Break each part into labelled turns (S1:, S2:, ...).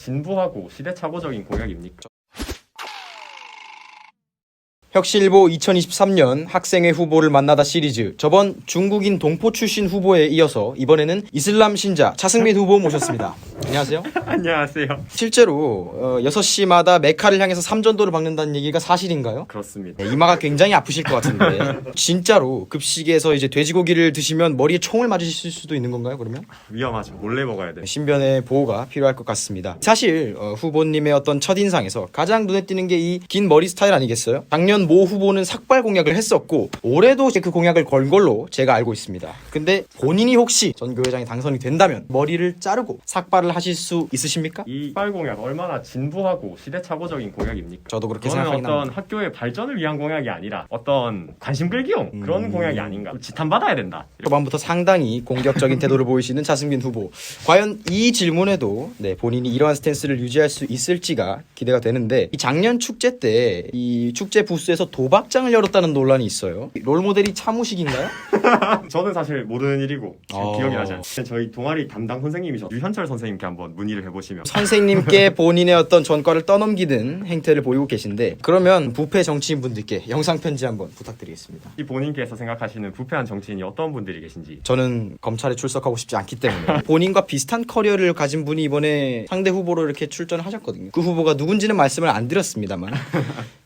S1: 진부하고 시대착오적인 공약입니까?
S2: 혁신일보 2023년 학생회 후보를 만나다 시리즈, 저번 중국인 동포 출신 후보에 이어서 이번에는 이슬람 신자 차승민 후보 모셨습니다. 안녕하세요.
S1: 안녕하세요.
S2: 실제로 6시마다 메카를 향해서 삼전도를 박는다는 얘기가 사실인가요?
S1: 그렇습니다.
S2: 네, 이마가 굉장히 아프실 것 같은데 진짜로 급식에서 이제 돼지고기를 드시면 머리에 총을 맞으실 수도 있는 건가요, 그러면?
S1: 위험하죠. 몰래 먹어야 돼.
S2: 신변의 보호가 필요할 것 같습니다. 사실 후보님의 어떤 첫인상에서 가장 눈에 띄는 게 이 긴 머리 스타일 아니겠어요? 작년 모 후보는 삭발 공약을 했었고 올해도 그 공약을 걸 걸로 제가 알고 있습니다. 근데 본인이 혹시 전 교회장이 당선이 된다면 머리를 자르고 삭발을 하실 수 있으십니까?
S1: 이 삭발 공약 얼마나 진부하고 시대착오적인 공약입니까?
S2: 저도 그렇게
S1: 그거는
S2: 생각하긴
S1: 어떤
S2: 합니다.
S1: 학교의 발전을 위한 공약이 아니라 어떤 관심 끌기용 그런 공약이 아닌가. 지탄받아야 된다.
S2: 초반부터 상당히 공격적인 태도를 보이시는 차승민 후보. 과연 이 질문에도 본인이 이러한 스탠스를 유지할 수 있을지가 기대가 되는데, 이 작년 축제 때 이 축제 부스에서 도박장을 열었다는 논란이 있어요. 롤모델이 차무식인가요?
S1: 저는 사실 모르는 일이고 잘
S2: 어.
S1: 기억이 나지 않습니다. 저희 동아리 담당 선생님이죠. 유현철 선생님께 한번 문의를 해보시면
S2: 선생님께 본인의 어떤 전과를 떠넘기는 행태를 보이고 계신데, 그러면 부패 정치인분들께 영상 편지 한번 부탁드리겠습니다.
S1: 이 본인께서 생각하시는 부패한 정치인이 어떤 분들이 계신지.
S2: 저는 검찰에 출석하고 싶지 않기 때문에 본인과 비슷한 커리어를 가진 분이 이번에 상대 후보로 이렇게 출전을 하셨거든요. 그 후보가 누군지는 말씀을 안 드렸습니다만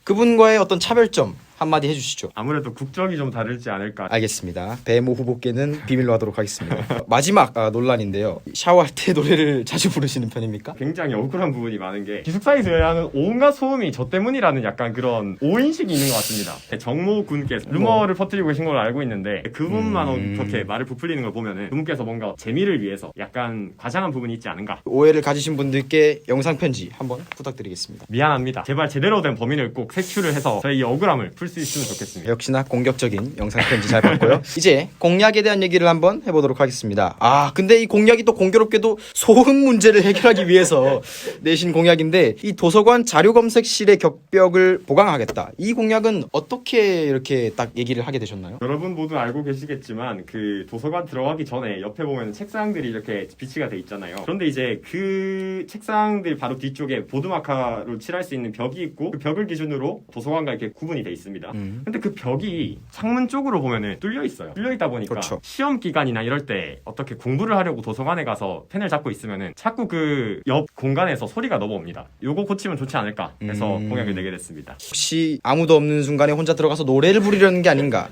S2: 그분과의 어떤 차별점 한마디 해주시죠.
S1: 아무래도 국적이 좀 다르지 않을까.
S2: 알겠습니다. 배모 후보께는 비밀로 하도록 하겠습니다. 마지막 논란인데요. 샤워할 때 노래를 자주 부르시는 편입니까?
S1: 굉장히 억울한 부분이 많은 게 기숙사에서 하는 온갖 소음이 저 때문이라는 약간 그런 오인식이 있는 것 같습니다. 정모 군께서 루머를 퍼뜨리고 계신 걸로 알고 있는데 그분만 그렇게 말을 부풀리는 걸 보면은 그분께서 뭔가 재미를 위해서 약간 과장한 부분이 있지 않은가.
S2: 오해를 가지신 분들께 영상 편지 한번 부탁드리겠습니다.
S1: 미안합니다. 제발 제대로 된 범인을 꼭 색출을 해서 저희 이 억울함을 풀 수 있으면 좋겠습니다.
S2: 역시나 공격적인 영상 편지 잘 봤고요. 이제 공약에 대한 얘기를 한번 해보도록 하겠습니다. 근데 이 공약이 또 공교롭게도 소음 문제를 해결하기 위해서 내신 공약인데, 이 도서관 자료검색실의 격벽을 보강하겠다. 이 공약은 어떻게 이렇게 딱 얘기를 하게 되셨나요?
S1: 여러분 모두 알고 계시겠지만 그 도서관 들어가기 전에 옆에 보면 책상들이 이렇게 비치가 돼 있잖아요. 그런데 이제 그 책상들 바로 뒤쪽에 보드마카로 칠할 수 있는 벽이 있고, 그 벽을 기준으로 도서관과 이렇게 구분이 돼 있습니다. 근데 그 벽이 창문 쪽으로 보면은 뚫려 있어요. 뚫려 있다 보니까
S2: 그렇죠.
S1: 시험 기간이나 이럴 때 어떻게 공부를 하려고 도서관에 가서 펜을 잡고 있으면은 자꾸 그 옆 공간에서 소리가 넘어옵니다. 요거 고치면 좋지 않을까 해서 공약을 내게 됐습니다.
S2: 혹시 아무도 없는 순간에 혼자 들어가서 노래를 부르려는 게 아닌가,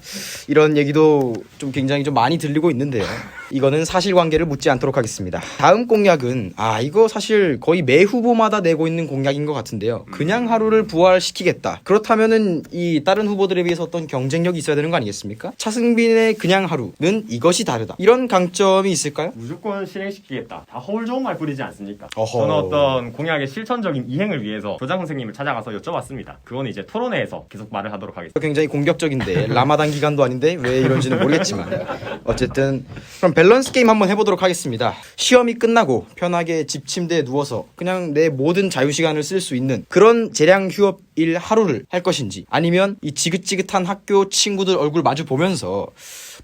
S2: 이런 얘기도 좀 굉장히 좀 많이 들리고 있는데요. 이거는 사실관계를 묻지 않도록 하겠습니다. 다음 공약은 이거 사실 거의 매 후보마다 내고 있는 공약인 것 같은데요. 그냥 하루를 부활시키겠다. 그렇다면은 이 다른 후보들에 비해서 어떤 경쟁력이 있어야 되는 거 아니겠습니까? 차승빈의 그냥 하루는 이것이 다르다, 이런 강점이 있을까요?
S1: 무조건 실행시키겠다. 다 허울 좋은 말 뿌리지 않습니까?
S2: 어허.
S1: 저는 어떤 공약의 실천적인 이행을 위해서 교장 선생님을 찾아가서 여쭤봤습니다. 그거는 이제 토론회에서 계속 말을 하도록 하겠습니다.
S2: 굉장히 공격적인데 라마단 기간도 아닌데 왜 이런지는 모르겠지만 어쨌든 그럼 밸런스 게임 한번 해보도록 하겠습니다. 시험이 끝나고 편하게 집 침대에 누워서 그냥 내 모든 자유시간을 쓸 수 있는 그런 재량 휴업일 하루를 할 것인지, 아니면 이 지긋지긋한 학교 친구들 얼굴 마주 보면서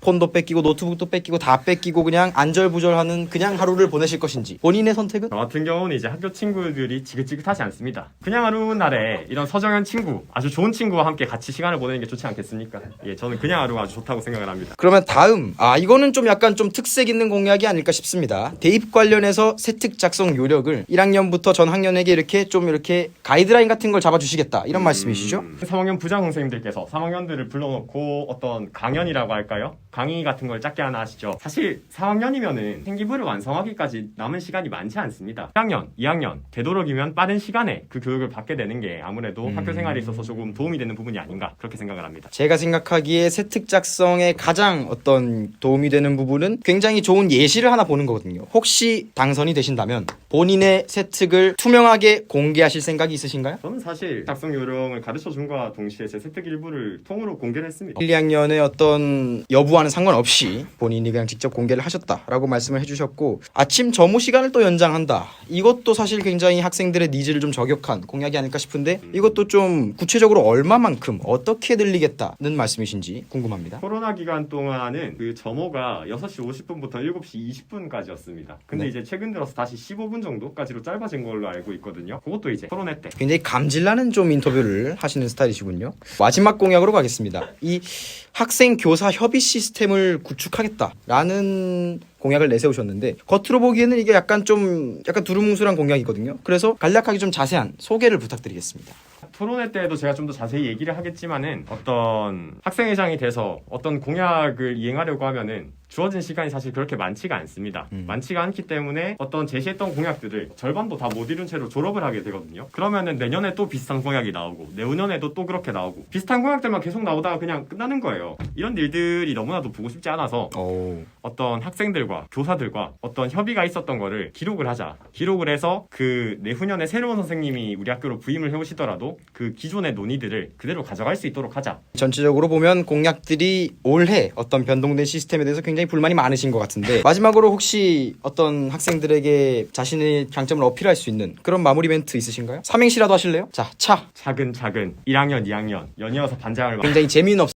S2: 폰도 뺏기고 노트북도 뺏기고 다 뺏기고 그냥 안절부절하는 그냥 하루를 보내실 것인지, 본인의 선택은?
S1: 저 같은 경우는 이제 학교 친구들이 지긋지긋하지 않습니다. 그냥 하루 날에 이런 서정현 친구, 아주 좋은 친구와 함께 같이 시간을 보내는 게 좋지 않겠습니까? 예, 저는 그냥 하루가 아주 좋다고 생각을 합니다.
S2: 그러면 다음, 이거는 좀 약간 좀 특색 있는 공약이 아닐까 싶습니다. 대입 관련해서 세특 작성 요력을 1학년부터 전 학년에게 이렇게 가이드라인 같은 걸 잡아주시겠다, 이런 말씀이시죠?
S1: 3학년 부장 선생님들께서 3학년들을 불러놓고 어떤 강연이라고 할까요? 강의 같은 걸 짧게 하나 하시죠. 사실 4학년이면은 생기부를 완성하기까지 남은 시간이 많지 않습니다. 1학년, 2학년 되도록이면 빠른 시간에 그 교육을 받게 되는 게 아무래도 학교 생활에 있어서 조금 도움이 되는 부분이 아닌가, 그렇게 생각을 합니다.
S2: 제가 생각하기에 세특 작성에 가장 어떤 도움이 되는 부분은 굉장히 좋은 예시를 하나 보는 거거든요. 혹시 당선이 되신다면 본인의 세특을 투명하게 공개하실 생각이 있으신가요?
S1: 저는 사실 작성 작성 요령을 가르쳐 준과 동시에 제 세특 일부를 통으로 공개를 했습니다.
S2: 1, 2학년의 어떤 여부와는 상관없이 본인이 그냥 직접 공개를 하셨다라고 말씀을 해주셨고 아침 점호 시간을 또 연장한다. 이것도 사실 굉장히 학생들의 니즈를 좀 저격한 공약이 아닐까 싶은데 이것도 좀 구체적으로 얼마만큼 어떻게 늘리겠다는 말씀이신지 궁금합니다.
S1: 코로나 기간 동안은 그 점호가 6시 50분부터 7시 20분까지였습니다. 근데
S2: 네.
S1: 이제 최근 들어서 다시 15분 정도까지로 짧아진 걸로 알고 있거든요. 그것도 이제 코로나 때.
S2: 굉장히 감질나는 좀 인터뷰를 하시는 스타일이시군요. 마지막 공약으로 가겠습니다. 이 학생 교사 협의 시스템을 구축하겠다라는 공약을 내세우셨는데 겉으로 보기에는 이게 약간 두루뭉술한 공약이거든요. 그래서 간략하게 좀 자세한 소개를 부탁드리겠습니다.
S1: 토론회 때에도 제가 좀 더 자세히 얘기를 하겠지만은 어떤 학생회장이 돼서 어떤 공약을 이행하려고 하면은 주어진 시간이 사실 그렇게 많지가 않습니다. 많지가 않기 때문에 어떤 제시했던 공약들을 절반도 다 못 이룬 채로 졸업을 하게 되거든요. 그러면은 내년에 또 비슷한 공약이 나오고 내후년에도 또 그렇게 나오고 비슷한 공약들만 계속 나오다가 그냥 끝나는 거예요. 이런 일들이 너무나도 보고 싶지 않아서 어떤 학생들과 교사들과 어떤 협의가 있었던 거를 기록을 하자. 기록을 해서 그 내후년에 새로운 선생님이 우리 학교로 부임을 해오시더라도 그 기존의 논의들을 그대로 가져갈 수 있도록 하자.
S2: 전체적으로 보면 공약들이 올해 어떤 변동된 시스템에 대해서 굉장히 불만이 많으신 것 같은데 마지막으로 혹시 어떤 학생들에게 자신의 장점을 어필할 수 있는 그런 마무리 멘트 있으신가요? 삼행시라도 하실래요? 자, 차.
S1: 차근차근 1학년, 2학년 연이어서 반장을
S2: 굉장히 재미는 없